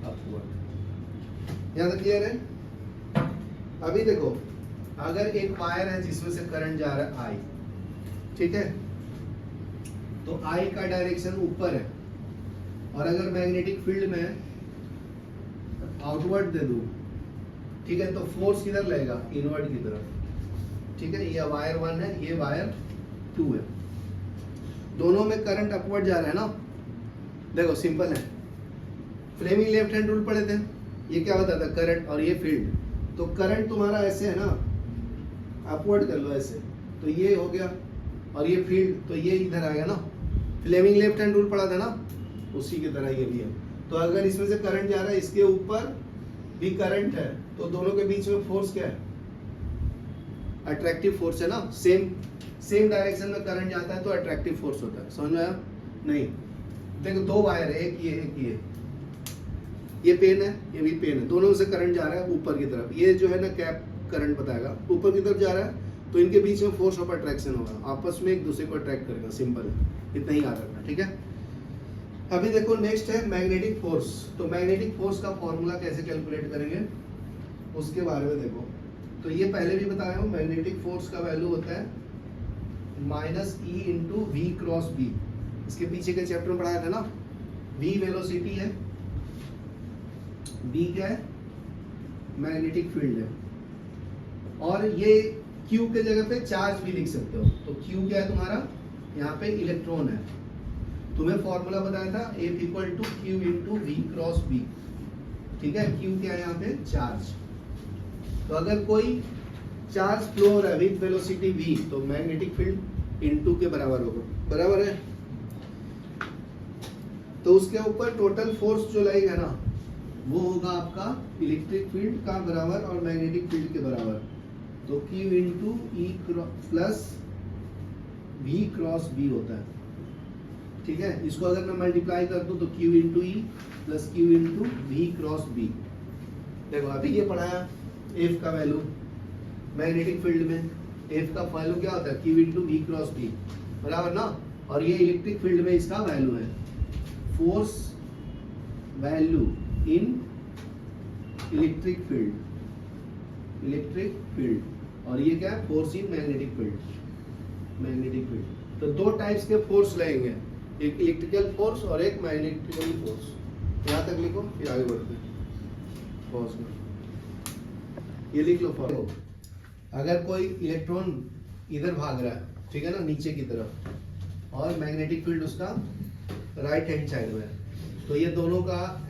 Upward. यहाँ तक clear है? अभी देखो, अगर एक वायर है जिसमें से करंट जा रहा है आई, ठीक है, तो आई का डायरेक्शन ऊपर है, और अगर मैग्नेटिक फील्ड में आउटवर्ड दे दूं, ठीक है, तो फोर्स किधर लगेगा? इनवर्ड की तरफ। ठीक है, ये वायर 1 है, ये वायर 2 है, दोनों में करंट अपवर्ड जा रहा है ना। देखो सिंपल है, फ्लेमिंग लेफ्ट हैंड रूल पढ़े थे, ये क्या बताता है? करंट और ये फील्ड। तो करंट तुम्हारा ऐसे है ना, अपवर्ड कर लो ऐसे, तो ये हो गया, और ये फील्ड तो ये इधर आएगा ना। फ्लेमिंग लेफ्ट हैंड रूल पढ़ा था ना, उसी की तरह ये भी है। तो अगर इसमें से करंट जा रहा है, इसके ऊपर भी करंट है, तो दोनों के बीच में फोर्स क्या है? अट्रैक्टिव फोर्स है ना। सेम डायरेक्शन में करंट जाता है तो अट्रैक्टिव फोर्स होता है। समझ में आया? नहीं, देखो दो वायर है, एक ये ये पेन है, ये भी पेन है, दोनों से करंट जा रहा है ऊपर की तरफ। ये जो है ना कैप करंट बताएगा, ऊपर की तरफ जा रहा है, तो इनके बीच में फोर्स ऑफ अट्रैक्शन होगा, आपस में एक दूसरे को अट्रैक्ट करेगा। सिंपल है, इतना ही याद रखना। ठीक है, अभी देखो नेक्स्ट है मैग्नेटिक फोर्स। तो मैग्नेटिक फोर्स का फॉर्मूला कैसे कैलकुलेट करेंगे उसके बारे में देखो। तो ये पहले भी बताया हूँ, मैग्नेटिक फोर्स का वैल्यू होता है -E × V क्रॉस B। इसके पीछे के चैप्टर में पढ़ाया था ना। V वेलोसिटी है, B क्या है? मैग्नेटिक फील्ड है, और ये Q के जगह पे चार्ज भी लिख सकते हो। तो Q क्या है तुम्हारा? यहाँ पे इलेक्ट्रॉन है। तुम्हें फॉर्मूला बताया था F = Q × V cross B। ठीक है, Q क्या है यहाँ पे? चार्ज। तो अगर कोई चार्ज फ्लो हो रहा है विद वेलोसिटी v, तो मैग्नेटिक फील्ड इनटू के बराबर होगा। बराबर है? तो उसके ऊपर टोटल फोर्स जो लगेगा ना, वो होगा आपका इलेक्ट्रिक फील्ड का बराबर और मैग्नेटिक फील्ड के बराबर। तो Q × E plus V cross B होता है। ठीक है, इसको अगर मैं मल्टीप्लाई कर दूं तो Q × E plus Q × V cross B। देखो अभी ये पढ़ाया F का वैल्यू मैग्नेटिक फील्ड में, F का वैल्यू क्या होता है? Q × V क्रॉस B, बराबर ना। और ये इलेक्ट्रिक फील्ड में इसका वैल्यू है force value in electric field, और ये क्या है? Force in magnetic field. तो दो टाइप्स के फोर्स लगेंगे, एक इलेक्ट्रिकल फोर्स और एक मैग्नेटिकल फोर्स। यहाँ तक लिखो, फिर आगे बढ़ते हैं। फोर्स में ये लिख लो फॉर्मूला। अगर कोई इलेक्ट्रॉन इधर भाग रहा है, ठीक है ना, नीचे की तरफ, और मैग्नेटिक फील्ड उसका राइट हैंड साइड में है, तो ये दोनों का